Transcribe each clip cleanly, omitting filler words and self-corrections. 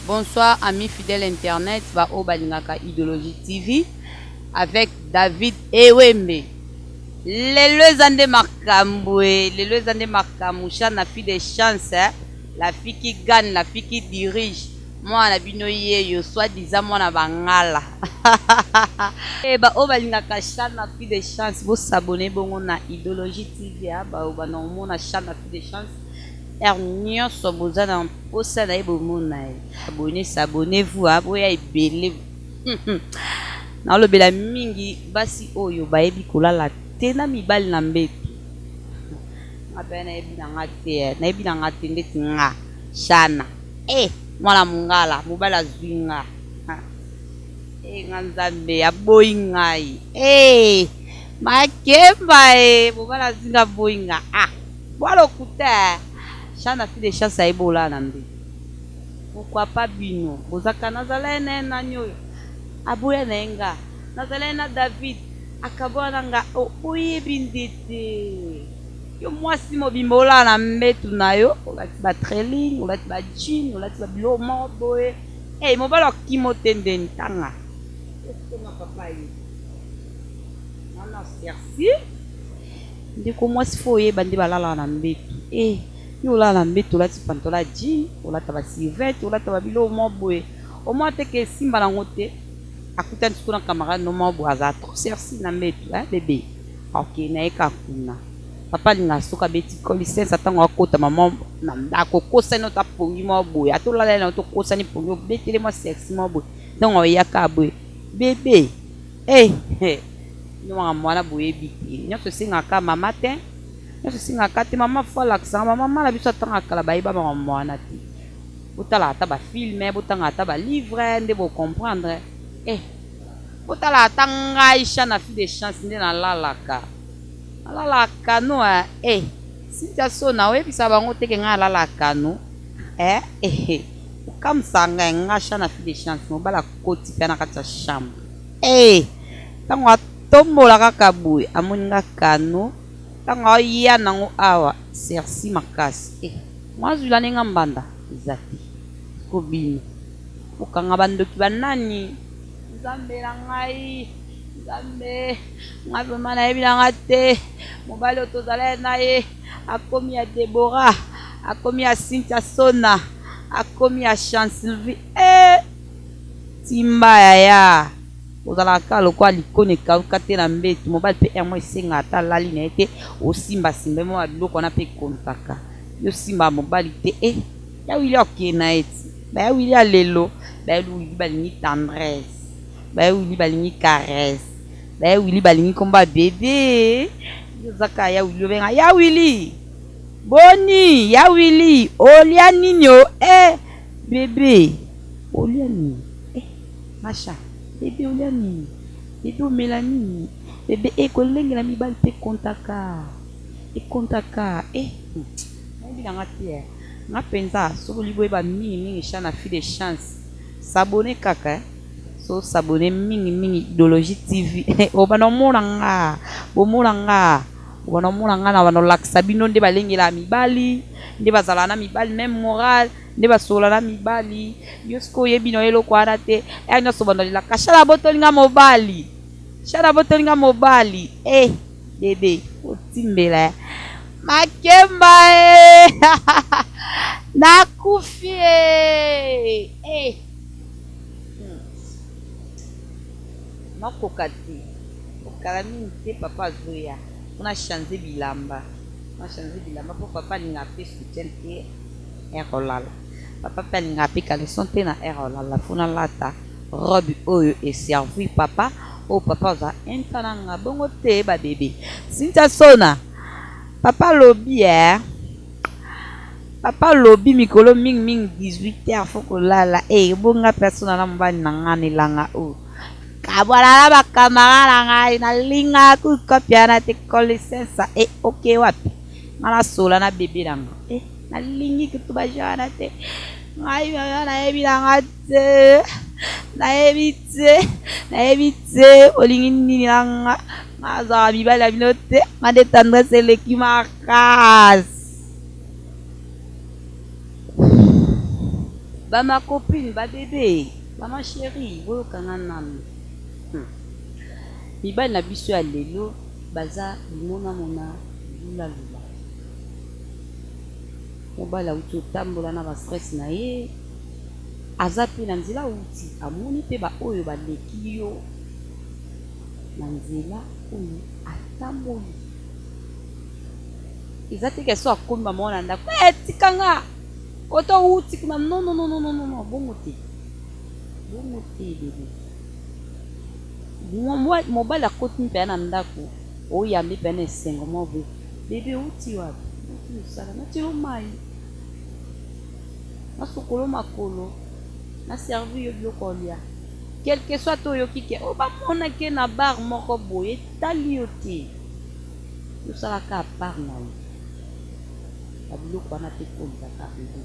Bonsoir amis fidèles internet, va au Balingaka Idéologie TV avec David Ewembe. Les ande Markamboué, les ande Markamoucha, la fille de chance, la fille qui gagne, la fille qui dirige. Moi, na binoye, yo soit disant moi na bangala. Eh ba au Balingaka chan la fille de chance, vous s'abonnez bon na Idéologie TV, ba au ba non mon na chan la fille de chance. Nyonso boza na mposa na ye bomona ye abonnez-vous aboya ebele naolobela mingi basi oyo bayebi kolala te na mibali na mbeto ngape nayebi na nga te ndeti nga shana mwana mongala mobali azwi nga nga nzambe aboyi ngai makemba mobali azwi nga aboyi nga bwalokuta Chana fi de chance à Ebola nambe. Pourquoi pas bino? Bozaka nazalene na nyoyo. Aboya na enga. Nazalene na David. Akabona nga oye bindete. Yo mwasi mo bimbola na mbetu na yo. Olati ba trailing, olati ba jean, olati ba bilo mo boye. Mo balo kimo tende ntanga. Est-ce que ma papa yi? Nana sersi. Ndeko mwasi fo ye bandi balala na mbetu. Yo la na mbeto lati pantola jean, olata ba sivete, olata ba bilo mo boye. Au moins te ke simba na ngote. Akuta ntuko na camarade no mo bo aza trop sersi na mbeto, bébé. OK, na eka kuna. Papa linga soka beti kolisen satango akota maman na ndako kosa no ta pongi mo boye. Atola na to kosa ni pongi betele mo sexy mo boye. Donc o yaka boye. Bébé. No mwana boye biti. Nyoso singa ka mama te. Je suis à quatre maman folle ça maman la biso tanga kala baïba maman na ti botala ta ba filmer botanga ta ba livre nde bo comprendre botala tanga isha na fi de chance nde na lalaka no si ta so na we bisa bango teke nga lalaka no comme ça nga sha na fi de chance no bala koti pe na kata chambre tango tombola kaka boy amoninga kano tanga ya nango awa sersi makasi mwazula nenga mbanda zati kobini ukanga bandoki banani nzambe na ngai nzambe ngabe mana ebila ngate mobali otozala na ye akomi ya Deborah akomi ya Cynthia Sona akomi ya Chancellevie timba ya ozalaka lokwa likone kauka te na mbetu mobali pe mo esenga ata lali na ete osimba simba mo biloko na pe kontaka yo simba mobali te ya wili okena eti ba ya wili alelo ba ya wili balingi tendresse ba ya wili balingi caresse ba ya wili balingi komba bébé yo zaka ya wili obenga ya wili boni ya wili olia ninyo bébé olia nini masha bébé olia nini bébé omela nini bébé kolengela mibali pe kontaka nayebi nanga te nga mpenza soko liboyeba mingi sha na fi de chance sabone kaka so sabone mingi Idéologie TV obanomona nga na banolakisa bino nde balengela mibali nde bazala na mibali même moral nde basola na mibali yo siko oyebi no eloko wana te nyonso bandolelaka shana botolinga mobali bebe otimbela makemba nakufi nakoka te okala mingi te papa azoya mpona change bilamba po papa alinga pe soutien te olala papa pe alinga pe caleçon te na olala fona lata robe oyo eservi papa papa oza intananga bongo te babebe Cynthia Sona papa lobi mikolo mingi 18h fo kolala bonga persona na mobali na nga nelanga kabwala na bakamara na ngai nalinga kukopiana te kolesensa oke wapi nga nasola na bebe nanga nalingi kutu bajana te ngai nayebi nanga te nayebi te olingi nini nanga nazala mibali ya bino te nga nde tendresse eleki makasi Ba ma copine, ba bébé, ba ma chérie, boyokanga nanu. Mibali na biso ya lelo baza limonamona lulalula. Mobali auti otambola na bastress na ye, aza mpe na nzela auti amoni mpe baoyo baleki yo na nzela oyo atamboli. Eza te keso akomi bamoko na ndako tikanga koto outi kuna non, bongo te bebe. Mobali akoti mpe na ndako oyambi mpe na esengo moko bebe outi wapi osala natilo mai nasokolo makolo naservi yo biloko olia quelque soit to oyoki ke obamonake na bar moko boye etali yo te yosalaka apart na yo babiloko wana te kolizaka bebe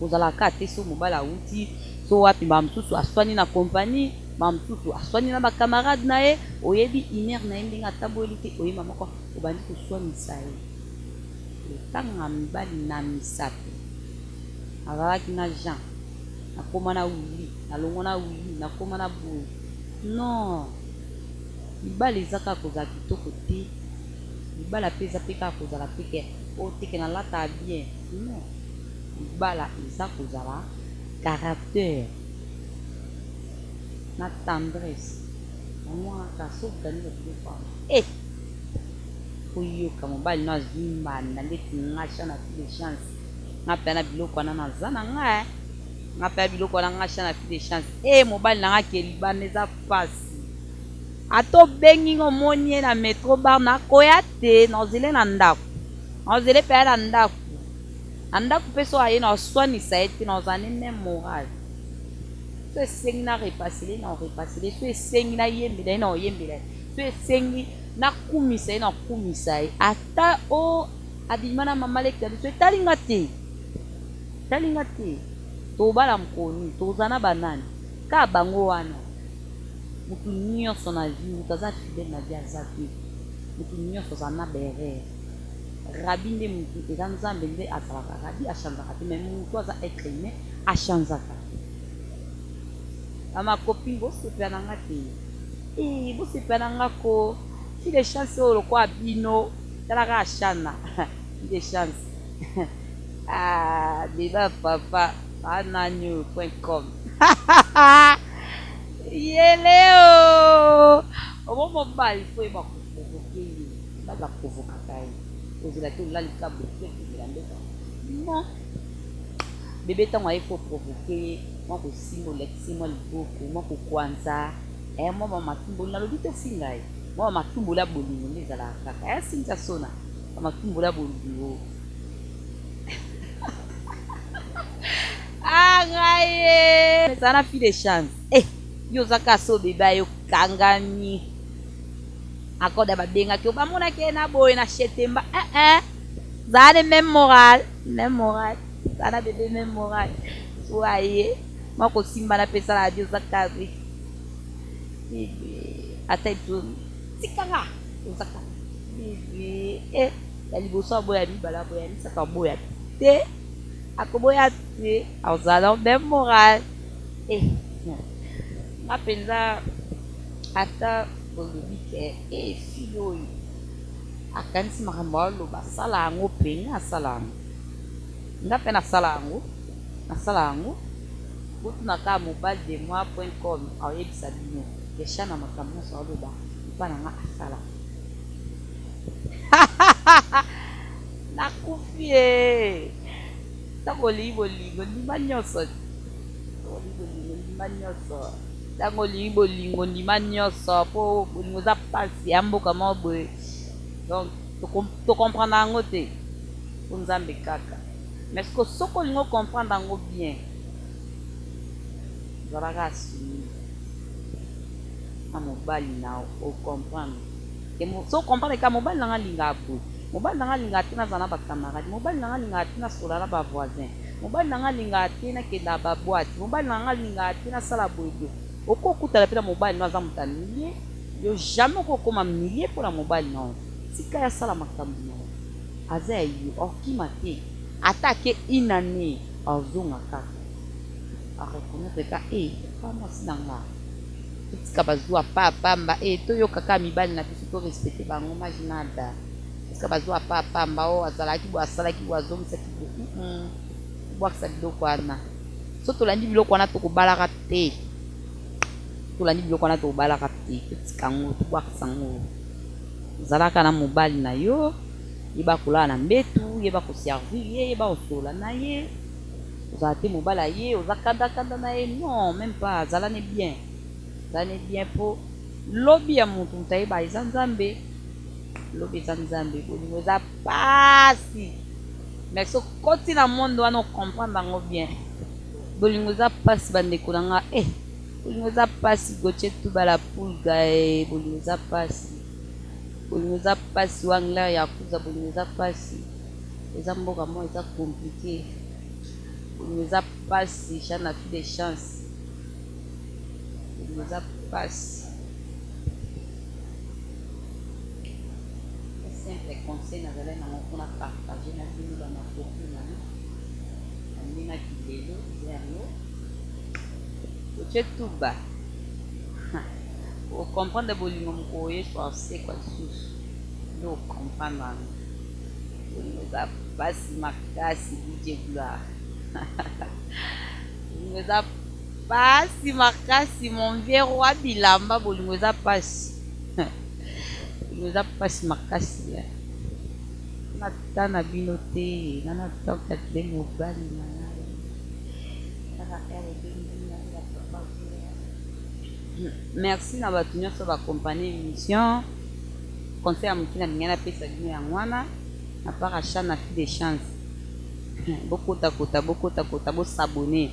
ozalaka te so mobali auti so wapi bamosusu aswani na kompani bamosusu aswani na bakamarade na ye oyebi inere na ye ndenge atamboyeli te oyeba moko obandi koswanisa ye etanga mibali na misato azalaki na Jean nakoma na Willy nalongo na Willy nakoma na boye non mibali eza kaka kozala kitoko te mibali ape eza mpe kaka kozala peke oteke na lata bien non mibala eza kozala caractère na tendresse namwaka sokanisa kilofana oyoka mobali no azimbanda ndeti ngasha na fille de chance nga mpe na biloko wana naza na nga nga mpe ya biloko wana ngasha na fille de chance mobali na nga ke libanda eza pasi ata obengi ngo omoni ye na metro bar nakoya te nozele na ndako nozele mpe ya na ndako mpe so aye na oswanisa ye te naozala ne même morale so esengi na repasele na orepasele so esengi na yembela ye na oyembela ye so esengi nakumisa ye nakumisa ye ata abima na mama lekta biso etalinga te tobala mokoni toza na banani kaka bango wana mutu nyonso na vie mutu aza fidele na vie aza te mutu nyonso aza na berere rabi nde mutu eza nzambe nde azalaka rabi achanzaka te mais mutu aza être humain achanzaka bamakopine bosepela na nga te bosepela na nga ko fille de chance oyo lokola bino talaka achana fille de chance débat papa ananyo.com yeleo omo mobali fo eba koprovoke ye baza provokaka ye ozela te olalika boke kozela ndeka non bebe ntango aye fo provoke ye mwa kosimba olekisi mwa liboko mwa kokwanza mwa bamatumboli nalobi tofinga ye mwa bamatumboli ya bolingo nde ezalaka kaka yasinza sona bamatumboli ya bolingo ngaye eza na fille de chance yo ozaka so bebe ayokangami akoda babengaki yo bamonaki ye na boye na chetemba zala ne même morale zala na bebe même morale so aye mwa kosimba na pesa na adi ozaka ri bebe ata etomi tikanga ozaka bebe ya liboso aboya mibala aboya misaka aboya te akoboya te azala même morale nga mpenza ata olobi ke fille oyo akanisi makambo aloba asala yango mpe nga asala yango nga mpe nasala yango botunaka mobile de moi.com aoyebisa bino esha na makambo nyonso aloba mpa na nga asala nakufi ntango olingi bolingo ndima nyonso ntango olingi bolingo ndima nyonso mpo bolingo eza mpasi ya mboka moko boye donc tocomprendre yango te po nzambe kaka mais soki olingi ocomprendre yango bien ozalaka asuni na mobali na ocomprendre so ocomprendre ka mobali nanga alingaka boye mobali nanga alingaka te nazala na bakamarade mobali nanga alingaka te nasola na bavoisin mobali nanga alingaka te nakenda baboite mobali nanga alingaka te nasala boyeboye okokutana mpe na mobali no aza moto amilie yo jamais okokoma milie mpona mobali nao tika yasala makambo nao aza ya yo okima te ata ke inane azonga kaka areconnaître ka pa mwasi na nga totika bazwa pa pamba toyokaka mibali na biso to respecte bango maginada totika bazwa pa pamba o azalaki bo asalaki bo azomisaki bo tobwakisa biloko wana so tolandi biloko wana tokobalaka te tolandi biloko wana tokobalaka te totika ngo tobwakisa ngo ozalaka na mobali na yo yeba kolala na mbetu yeba koservir ye yeba kosola na ye ozala te mobali ye oza kandakanda na ye non même pas azalane bien po lobi ya motu moto ayeba eza nzambe lobi eza nzambe bolingo eza pasi mais sokoti na monde wana okomprendre yango bien bolingo eza pasi bandeko na nga bolingo eza pasi gotie tuba la pulga bolingo eza pasi bolingo eza pasi wangla ya kuza bolingo eza pasi eza mboka mo eza compliqué bolingo eza pasi chana fi de chance bolingo eza pasi simple conseil nazalai nango mpona partage na bino bamakoki nano nandengaki lelo eza yango otie tuba ocomprendre bolingo moko oye force kwa lisusu nde ocomprendre yango bolingo eza pasi makasi dj gloire bolingo eza pasi makasi mon vieux roi bilamba bolingo eza pasi bolingo eza pasi makasi nata na bino te nana tokatile mobali nana merci na bato nyonso bakompane émission conseil ya moki na ndenge napesa bino yango wana na part achat na fi de chance bokotakota bosabone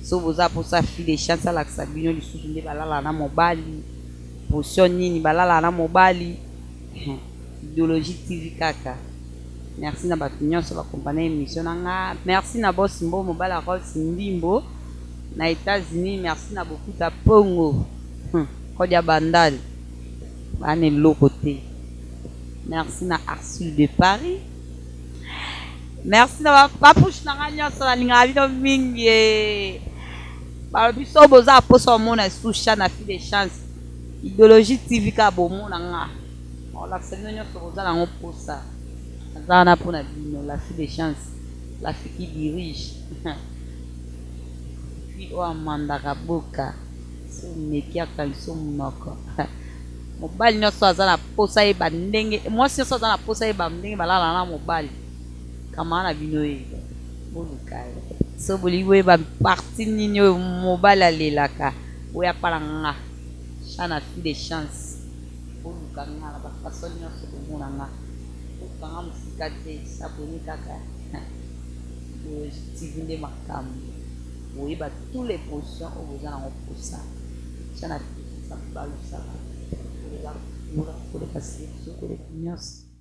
so boza mposa fi de chance alakisa bino lisusu nde balala na mobali potion nini balala na mobali idéologie tv kaka merci na bato nyonso bakompane émission na nga merci na bosi mbo mobali arosi mbimbo na États-Unis merci na bokuta pongo kodia bandal bana eloko te merci na Arsul de Paris merci na bapush na nga nyonso nalingaka bino mingi balobi so boza aposa omona esusha na fi de chance idéologie tv ka bomona nga olakisa bino nyonso boza nango posa aza wana mpona bino la fi de chance la fi qui dirige oyo amandaka boka so mekiaka liso monoko mobali nyonso aza na posa yeba ndenge mwasi nyonso aza na posa yeba ndenge balala na mobali kama na bino yeba boluka so bolingi boyeba parti nini oyo mobali alelaka oyo apala nga chana fi de chance boluka nga na bafaso nyonso komona nga okanga mosika te saboni kaka tv nde makambo boyeba tous les positions oyo boza nango posa chana fi de chance balusaka koleka sikokoleka nyonso